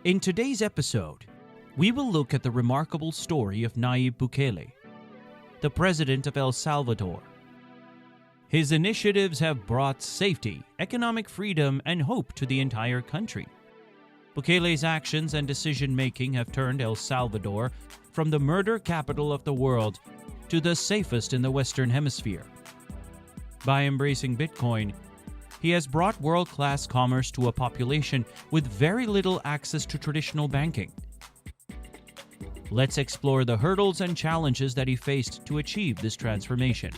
In today's episode, we will look at the remarkable story of Nayib Bukele, the president of El Salvador. His initiatives have brought safety, economic freedom, and hope to the entire country. Bukele's actions and decision-making have turned El Salvador from the murder capital of the world to the safest in the Western Hemisphere. By embracing Bitcoin, he has brought world-class commerce to a population with very little access to traditional banking. Let's explore the hurdles and challenges that he faced to achieve this transformation.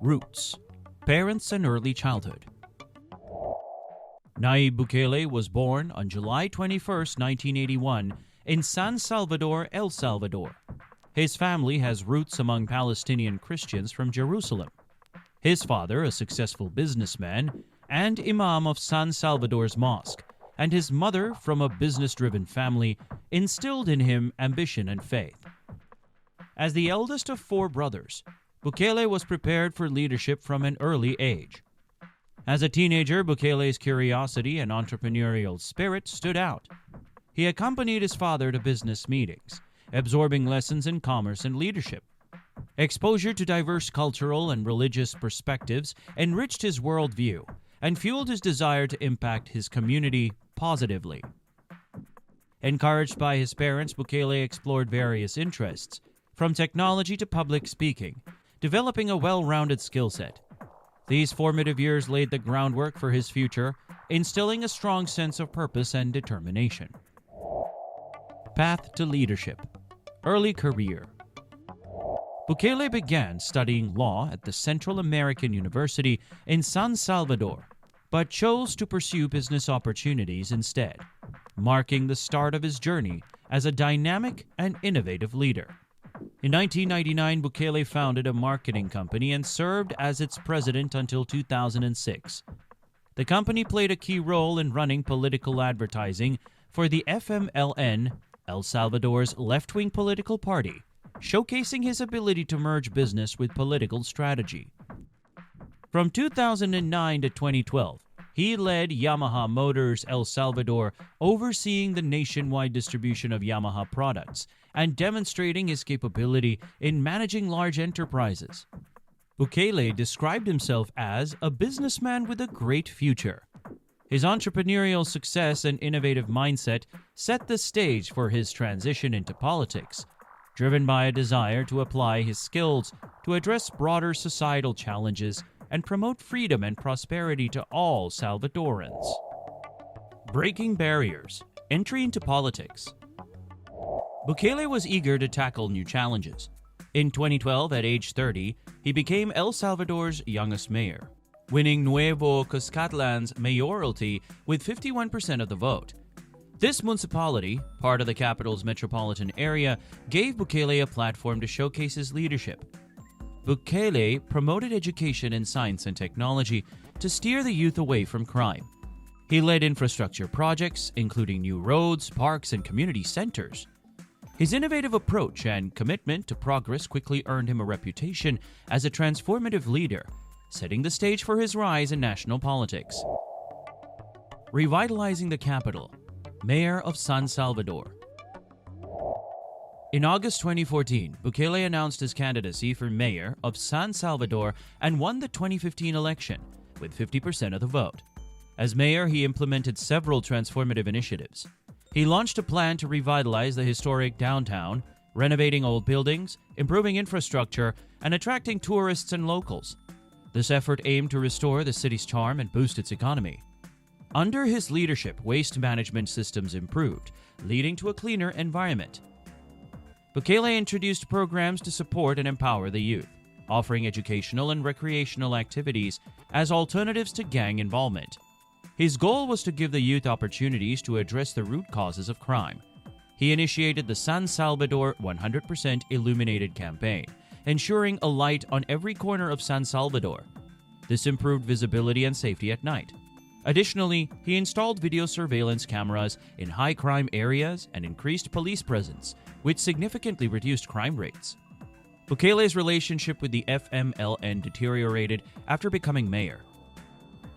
Roots, parents and early childhood. Nayib Bukele was born on July 21, 1981, in San Salvador, El Salvador. His family has roots among Palestinian Christians from Jerusalem. His father, a successful businessman and imam of San Salvador's mosque, and his mother, from a business-driven family, instilled in him ambition and faith. As the eldest of four brothers, Bukele was prepared for leadership from an early age. As a teenager, Bukele's curiosity and entrepreneurial spirit stood out. He accompanied his father to business meetings, absorbing lessons in commerce and leadership. Exposure to diverse cultural and religious perspectives enriched his worldview and fueled his desire to impact his community positively. Encouraged by his parents, Bukele explored various interests, from technology to public speaking, developing a well-rounded skill set. These formative years laid the groundwork for his future, instilling a strong sense of purpose and determination. Path to leadership. Early career. Bukele began studying law at the Central American University in San Salvador, but chose to pursue business opportunities instead, marking the start of his journey as a dynamic and innovative leader. In 1999, Bukele founded a marketing company and served as its president until 2006. The company played a key role in running political advertising for the FMLN, El Salvador's left-wing political party, showcasing his ability to merge business with political strategy. From 2009 to 2012, he led Yamaha Motors El Salvador, overseeing the nationwide distribution of Yamaha products and demonstrating his capability in managing large enterprises. Bukele described himself as a businessman with a great future. His entrepreneurial success and innovative mindset set the stage for his transition into politics, driven by a desire to apply his skills to address broader societal challenges and promote freedom and prosperity to all Salvadorans. Breaking barriers. Entry into politics. Bukele was eager to tackle new challenges. In 2012, at age 30, he became El Salvador's youngest mayor, winning Nuevo Cuscatlan's mayoralty with 51% of the vote. This municipality, part of the capital's metropolitan area, gave Bukele a platform to showcase his leadership. Bukele promoted education in science and technology to steer the youth away from crime. He led infrastructure projects, including new roads, parks, and community centers. His innovative approach and commitment to progress quickly earned him a reputation as a transformative leader, setting the stage for his rise in national politics. Revitalizing the capital. Mayor of San Salvador. In August 2014, Bukele announced his candidacy for mayor of San Salvador and won the 2015 election with 50% of the vote. As mayor, he implemented several transformative initiatives. He launched a plan to revitalize the historic downtown, renovating old buildings, improving infrastructure, and attracting tourists and locals. This effort aimed to restore the city's charm and boost its economy. Under his leadership, waste management systems improved, leading to a cleaner environment. Bukele introduced programs to support and empower the youth, offering educational and recreational activities as alternatives to gang involvement. His goal was to give the youth opportunities to address the root causes of crime. He initiated the San Salvador 100% Illuminated campaign, ensuring a light on every corner of San Salvador. This improved visibility and safety at night. Additionally, he installed video surveillance cameras in high-crime areas and increased police presence, which significantly reduced crime rates. Bukele's relationship with the FMLN deteriorated after becoming mayor.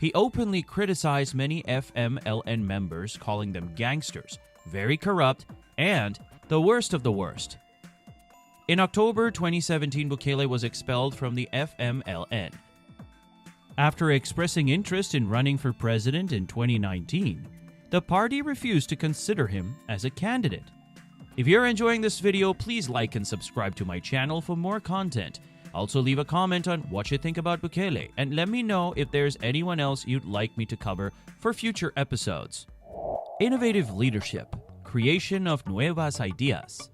He openly criticized many FMLN members, calling them gangsters, very corrupt, and the worst of the worst. In October 2017, Bukele was expelled from the FMLN. After expressing interest in running for president in 2019, the party refused to consider him as a candidate. If you're enjoying this video, please like and subscribe to my channel for more content. Also leave a comment on what you think about Bukele and let me know if there's anyone else you'd like me to cover for future episodes. Innovative leadership, creation of Nuevas ideas.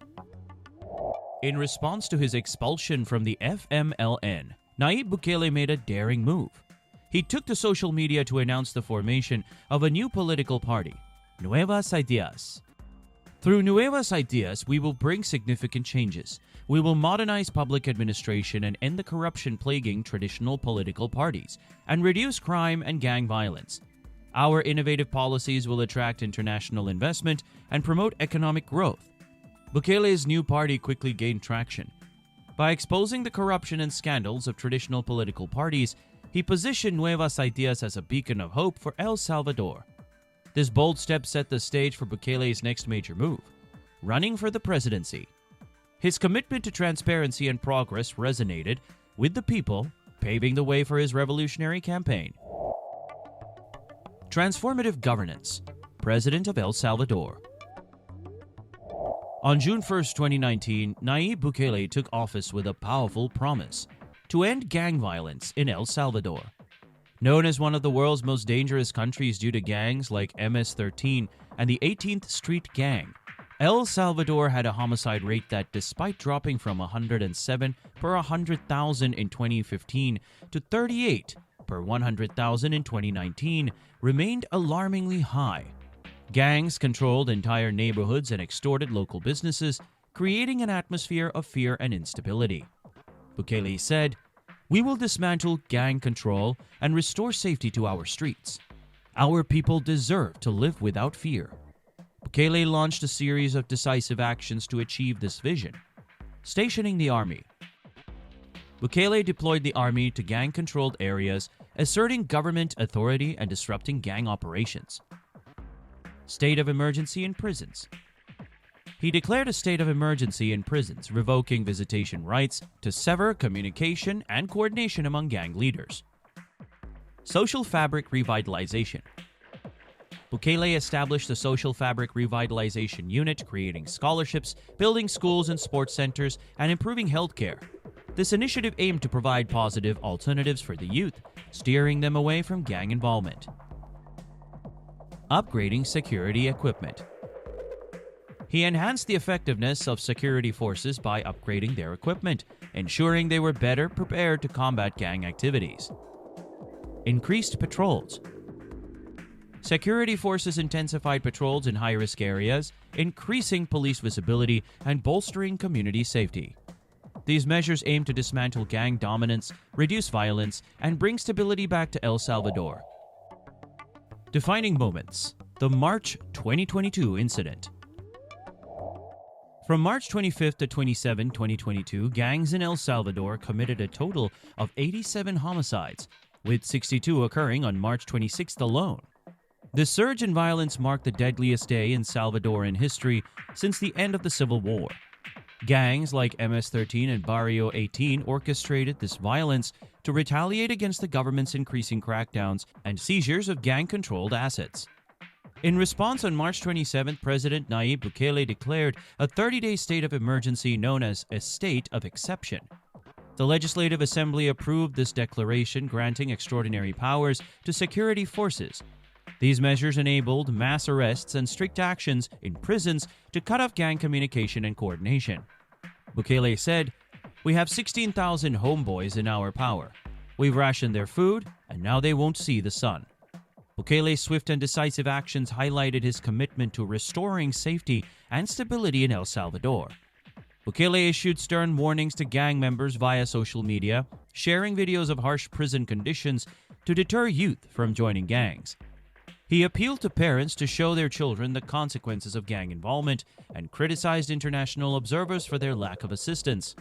In response to his expulsion from the FMLN, Nayib Bukele made a daring move. He took to social media to announce the formation of a new political party, Nuevas Ideas. Through Nuevas Ideas, we will bring significant changes. We will modernize public administration and end the corruption plaguing traditional political parties and reduce crime and gang violence. Our innovative policies will attract international investment and promote economic growth. Bukele's new party quickly gained traction. By exposing the corruption and scandals of traditional political parties, he positioned Nuevas Ideas as a beacon of hope for El Salvador. This bold step set the stage for Bukele's next major move, running for the presidency. His commitment to transparency and progress resonated with the people, paving the way for his revolutionary campaign. Transformative governance, President of El Salvador. On June 1, 2019, Nayib Bukele took office with a powerful promise to end gang violence in El Salvador. Known as one of the world's most dangerous countries due to gangs like MS-13 and the 18th Street Gang, El Salvador had a homicide rate that, despite dropping from 107 per 100,000 in 2015 to 38 per 100,000 in 2019, remained alarmingly high. Gangs controlled entire neighborhoods and extorted local businesses, creating an atmosphere of fear and instability. Bukele said, "We will dismantle gang control and restore safety to our streets. Our people deserve to live without fear." Bukele launched a series of decisive actions to achieve this vision. Stationing the army. Bukele deployed the army to gang-controlled areas, asserting government authority and disrupting gang operations. State of emergency in prisons. He declared a state of emergency in prisons, revoking visitation rights to sever communication and coordination among gang leaders. Social fabric revitalization. Bukele established the Social Fabric Revitalization Unit, creating scholarships, building schools and sports centers, and improving healthcare. This initiative aimed to provide positive alternatives for the youth, steering them away from gang involvement. Upgrading security equipment. He enhanced the effectiveness of security forces by upgrading their equipment, ensuring they were better prepared to combat gang activities. Increased patrols. Security forces intensified patrols in high-risk areas, increasing police visibility and bolstering community safety. These measures aim to dismantle gang dominance, reduce violence, and bring stability back to El Salvador. Defining moments. The March 2022 incident. From March 25 to 27, 2022, gangs in El Salvador committed a total of 87 homicides, with 62 occurring on March 26 alone. The surge in violence marked the deadliest day in Salvadoran history since the end of the Civil War. Gangs like MS-13 and Barrio 18 orchestrated this violence to retaliate against the government's increasing crackdowns and seizures of gang-controlled assets. In response, on March 27, President Nayib Bukele declared a 30-day state of emergency known as a state of exception. The Legislative Assembly approved this declaration, granting extraordinary powers to security forces. These measures enabled mass arrests and strict actions in prisons to cut off gang communication and coordination. Bukele said, "We have 16,000 homeboys in our power. We've rationed their food, and now they won't see the sun." Bukele's swift and decisive actions highlighted his commitment to restoring safety and stability in El Salvador. Bukele issued stern warnings to gang members via social media, sharing videos of harsh prison conditions to deter youth from joining gangs. He appealed to parents to show their children the consequences of gang involvement and criticized international observers for their lack of assistance.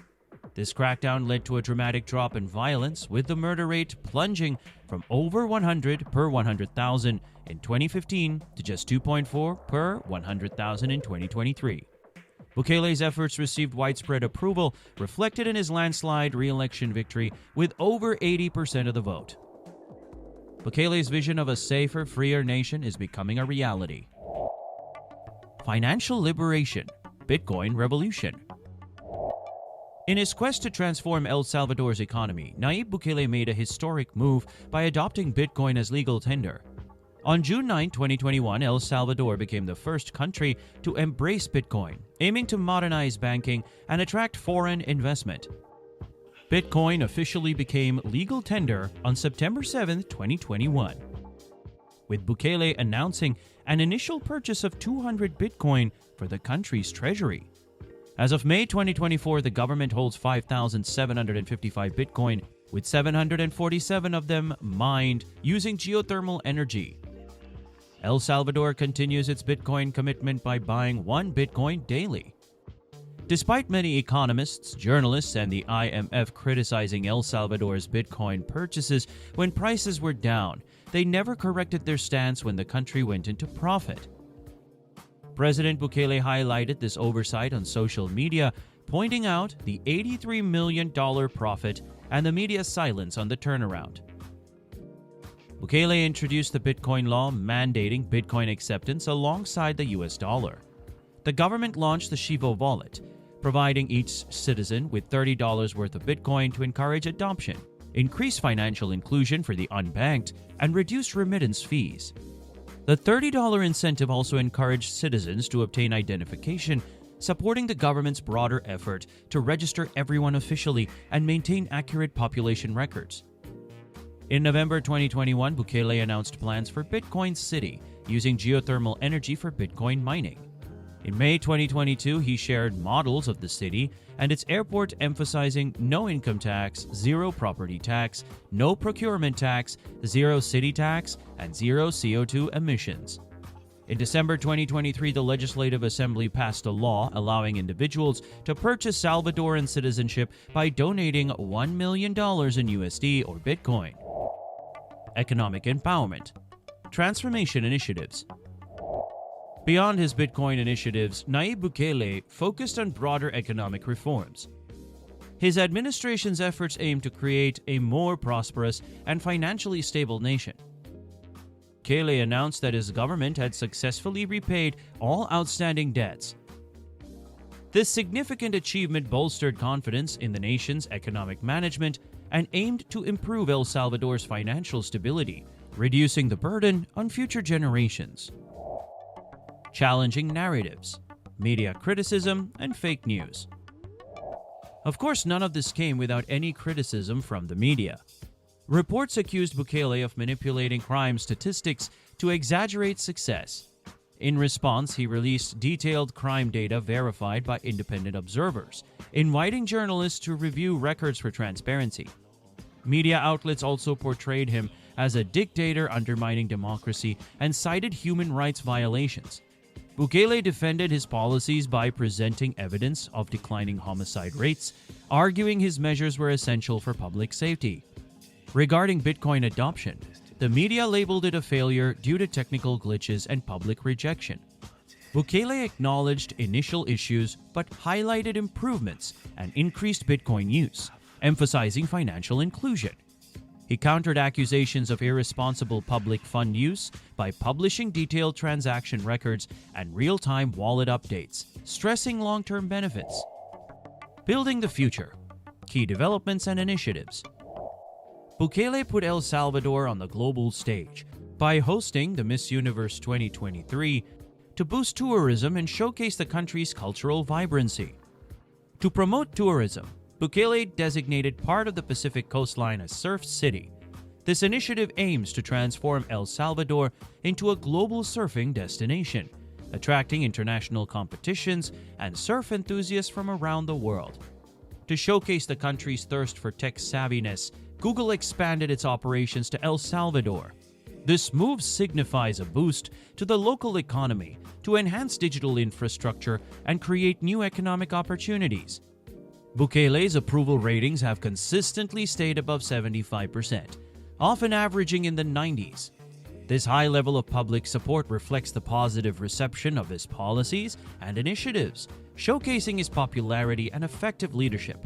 This crackdown led to a dramatic drop in violence, with the murder rate plunging from over 100 per 100,000 in 2015 to just 2.4 per 100,000 in 2023. Bukele's efforts received widespread approval, reflected in his landslide re-election victory with over 80% of the vote. Bukele's vision of a safer, freer nation is becoming a reality. Financial liberation, Bitcoin revolution. In his quest to transform El Salvador's economy, Nayib Bukele made a historic move by adopting Bitcoin as legal tender. On June 9, 2021, El Salvador became the first country to embrace Bitcoin, aiming to modernize banking and attract foreign investment. Bitcoin officially became legal tender on September 7, 2021, with Bukele announcing an initial purchase of 200 Bitcoin for the country's treasury. As of May 2024, the government holds 5,755 Bitcoin, with 747 of them mined using geothermal energy. El Salvador continues its Bitcoin commitment by buying 1 Bitcoin daily. Despite many economists, journalists, and the IMF criticizing El Salvador's Bitcoin purchases when prices were down, they never corrected their stance when the country went into profit. President Bukele highlighted this oversight on social media, pointing out the $83 million profit and the media's silence on the turnaround. Bukele introduced the Bitcoin law mandating Bitcoin acceptance alongside the US dollar. The government launched the Shivo wallet, providing each citizen with $30 worth of Bitcoin to encourage adoption, increase financial inclusion for the unbanked, and reduce remittance fees. The $30 incentive also encouraged citizens to obtain identification, supporting the government's broader effort to register everyone officially and maintain accurate population records. In November 2021, Bukele announced plans for Bitcoin City, using geothermal energy for Bitcoin mining. In May 2022, he shared models of the city and its airport, emphasizing no income tax, zero property tax, no procurement tax, zero city tax, and zero CO2 emissions. In December 2023, the Legislative Assembly passed a law allowing individuals to purchase Salvadoran citizenship by donating $1 million in USD or Bitcoin. Economic empowerment. Transformation initiatives. Beyond his Bitcoin initiatives, Nayib Bukele focused on broader economic reforms. His administration's efforts aim to create a more prosperous and financially stable nation. Bukele announced that his government had successfully repaid all outstanding debts. This significant achievement bolstered confidence in the nation's economic management and aimed to improve El Salvador's financial stability, reducing the burden on future generations. Challenging narratives, media criticism, and fake news. Of course, none of this came without any criticism from the media. Reports accused Bukele of manipulating crime statistics to exaggerate success. In response, he released detailed crime data verified by independent observers, inviting journalists to review records for transparency. Media outlets also portrayed him as a dictator undermining democracy and cited human rights violations. Bukele defended his policies by presenting evidence of declining homicide rates, arguing his measures were essential for public safety. Regarding Bitcoin adoption, the media labeled it a failure due to technical glitches and public rejection. Bukele acknowledged initial issues but highlighted improvements and increased Bitcoin use, emphasizing financial inclusion. He countered accusations of irresponsible public fund use by publishing detailed transaction records and real-time wallet updates, stressing long-term benefits. Building the future. Key developments and initiatives. Bukele put El Salvador on the global stage by hosting the Miss Universe 2023 to boost tourism and showcase the country's cultural vibrancy. To promote tourism, Bukele designated part of the Pacific coastline as Surf City. This initiative aims to transform El Salvador into a global surfing destination, attracting international competitions and surf enthusiasts from around the world. To showcase the country's thirst for tech savviness, Google expanded its operations to El Salvador. This move signifies a boost to the local economy to enhance digital infrastructure and create new economic opportunities. Bukele's approval ratings have consistently stayed above 75%, often averaging in the 90s. This high level of public support reflects the positive reception of his policies and initiatives, showcasing his popularity and effective leadership.